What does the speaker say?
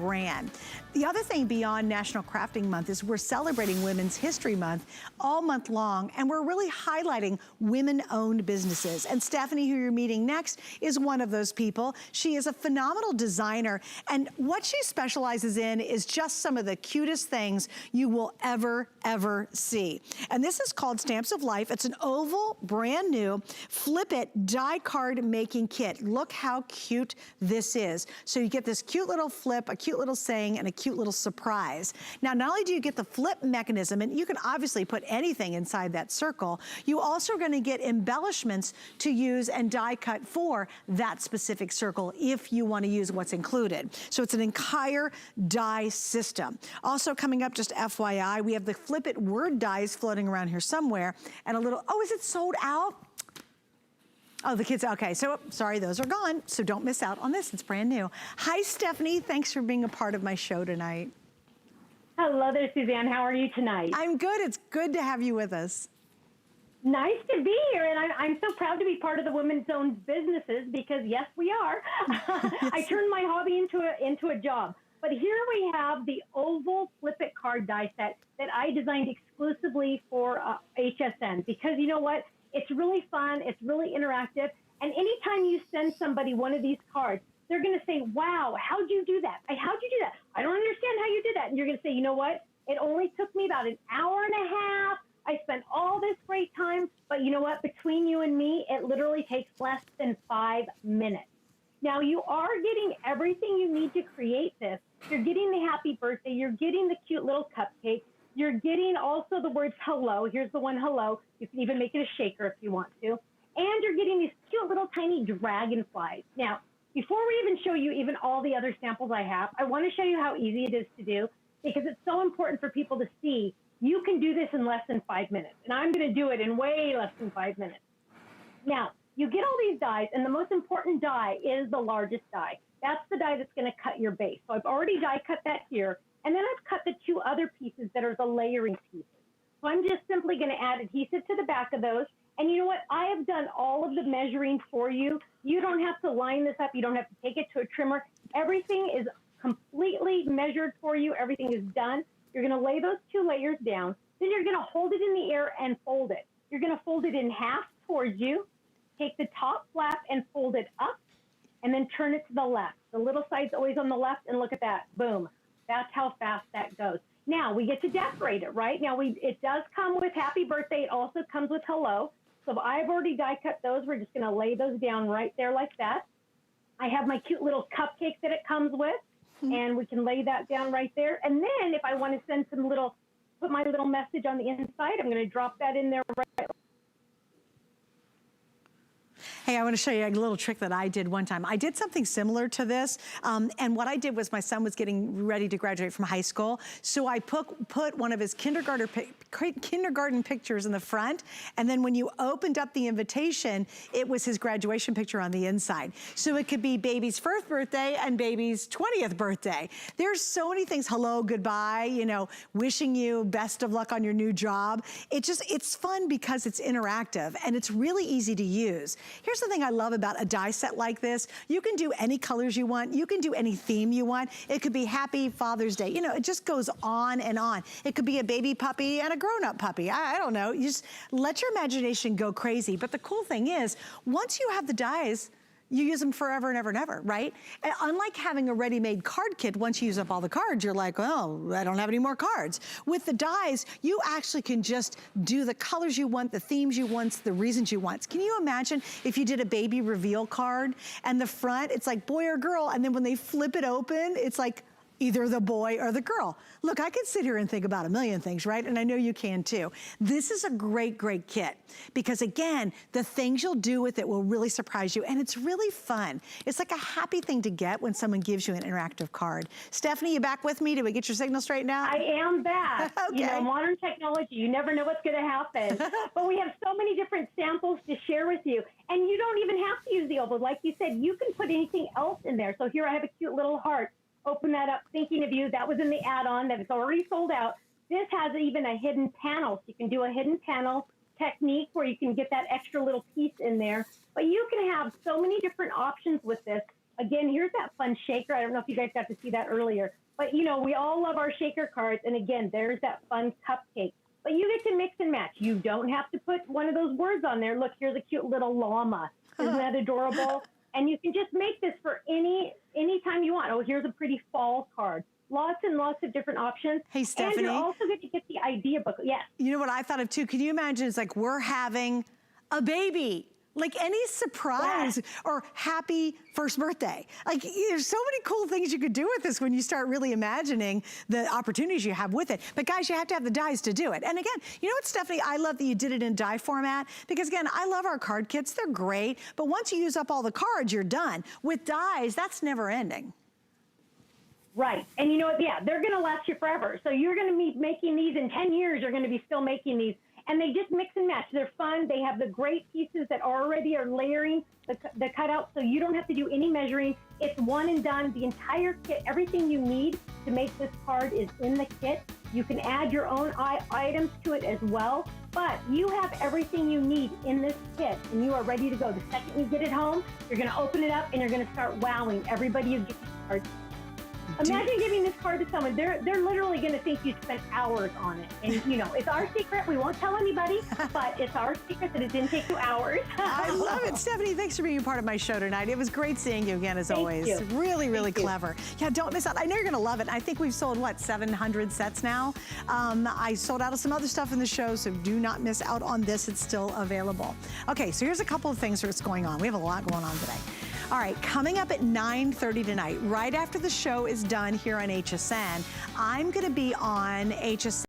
brand. The other thing beyond National Crafting Month is we're celebrating Women's History Month all month long, and we're really highlighting women-owned businesses. And Stephanie, who you're meeting next, is one of those people. She is a phenomenal designer, and what she specializes in is just some of the cutest things you will ever see. And this is called Stamps of Life. It's an oval, brand new, flip it die card making kit. Look how cute this is. So you get this cute little flip, a cute little saying, and a cute little surprise. Now, not only do you get the flip mechanism, and you can obviously put anything inside that circle, you also are going to get embellishments to use and die cut for that specific circle if you want to use what's included. So it's an entire die system. Also coming up, just FYI, we have the Flip It word dies floating around here somewhere, and a little, oh, is it sold out? Oh, the kids, okay, so sorry, those are gone, so don't miss out on this, it's brand new. Hi, Stephanie, thanks for being a part of my show tonight. Hello there, Suzanne, how are you tonight? I'm good, it's good to have you with us. Nice to be here, and I'm so proud to be part of the women's owned businesses because yes, we are. Yes. I turned my hobby into a job. But here we have the oval flip it card die set that I designed exclusively for HSN because you know what? It's really fun, it's really interactive, and anytime you send somebody one of these cards, they're going to say, wow, how'd you do that? How'd you do that? I don't understand how you did that. And you're going to say, you know what? It only took me about an hour and a half. I spent all this great time, but you know what? Between you and me, it literally takes less than 5 minutes. Now, you are getting everything you need to create this. You're getting the happy birthday. You're getting the cute little cupcake. You're getting also the words hello. Here's the one hello. You can even make it a shaker if you want to. And you're getting these cute little tiny dragonflies. Now, before we even show you even all the other samples I have, I want to show you how easy it is to do because it's so important for people to see you can do this in less than 5 minutes. And I'm going to do it in way less than 5 minutes. Now, you get all these dies, and the most important die is the largest die. That's the die that's going to cut your base. So I've already die cut that here. And then I've cut the 2 other pieces that are the layering pieces. So I'm just simply going to add adhesive to the back of those. And you know what? I have done all of the measuring for you. You don't have to line this up. You don't have to take it to a trimmer. Everything is completely measured for you. Everything is done. You're going to lay those 2 layers down. Then you're going to hold it in the air and fold it. You're going to fold it in half towards you. Take the top flap and fold it up. And then turn it to the left. The little side's always on the left. And look at that. Boom. That's how fast that goes. Now, we get to decorate it, right? Now, it does come with happy birthday. It also comes with hello. So I've already die cut those. We're just going to lay those down right there like that. I have my cute little cupcake that it comes with, and we can lay that down right there. And then if I want to send some little, put my little message on the inside, I'm going to drop that in there right. Hey, I want to show you a little trick that I did one time. I did something similar to this, and what I did was my son was getting ready to graduate from high school, so I put one of his kindergarten pictures in the front, and then when you opened up the invitation, it was his graduation picture on the inside. So it could be baby's first birthday and baby's 20th birthday. There's so many things, hello, goodbye, you know, wishing you best of luck on your new job. It's fun because it's interactive, and it's really easy to use. Here's the thing I love about a die set like this. You can do any colors you want. You can do any theme you want. It could be Happy Father's Day. You know, it just goes on and on. It could be a baby puppy and a grown-up puppy. I don't know. You just let your imagination go crazy. But the cool thing is, once you have the dies, you use them forever and ever and ever, right? And unlike having a ready-made card kit, once you use up all the cards, you're like, oh, I don't have any more cards. With the dies, you actually can just do the colors you want, the themes you want, the reasons you want. Can you imagine if you did a baby reveal card and the front, it's like boy or girl, and then when they flip it open, it's like either the boy or the girl. Look, I could sit here and think about a million things, right? And I know you can too. This is a great, great kit because again, the things you'll do with it will really surprise you, and it's really fun. It's like a happy thing to get when someone gives you an interactive card. Stephanie, you back with me? Did we get your signal straightened out? I am back. Okay. You know, modern technology, you never know what's gonna happen. But we have so many different samples to share with you. And you don't even have to use the oval. Like you said, you can put anything else in there. So here I have a cute little heart. Open that up, thinking of you. That was in the add-on that is already sold out. This has even a hidden panel. So you can do a hidden panel technique where you can get that extra little piece in there. But you can have so many different options with this. Again, here's that fun shaker. I don't know if you guys got to see that earlier, but you know, we all love our shaker cards. And again, there's that fun cupcake. But you get to mix and match. You don't have to put one of those words on there. Look, here's a cute little llama. Isn't that adorable? And you can just make this for any time you want. Oh, here's a pretty fall card. Lots and lots of different options. Hey, Stephanie. And you're also going to get the idea book. Yes. You know what I thought of too? Can you imagine it's like we're having a baby? Like any surprise or happy first birthday. Like there's so many cool things you could do with this when you start really imagining the opportunities you have with it. But guys, you have to have the dies to do it. And again, you know what, Stephanie, I love that you did it in die format because again, I love our card kits. They're great. But once you use up all the cards, you're done. With dies, that's never ending. Right. And you know what? Yeah, they're going to last you forever. So you're going to be making these in 10 years. You're going to be still making these. And they just mix and match. They're fun. They have the great pieces that already are layering the cutouts, so you don't have to do any measuring. It's one and done. The entire kit, everything you need to make this card is in the kit. You can add your own items to it as well, but you have everything you need in this kit, and you are ready to go. The second you get it home, you're going to open it up, and you're going to start wowing everybody you get this card. Imagine giving this card to someone. They're literally going to think you spent hours on it. And, you know, it's our secret. We won't tell anybody, but it's our secret that it didn't take you hours. I love it. Stephanie, thanks for being a part of my show tonight. It was great seeing you again, as always. Thank you. Really, really Thank clever. Yeah, don't miss out. I know you're going to love it. I think we've sold, what, 700 sets now? I sold out of some other stuff in the show, so do not miss out on this. It's still available. Okay, so here's a couple of things that's going on. We have a lot going on today. All right, coming up at 9:30 tonight, right after the show is done here on HSN, I'm going to be on HSN.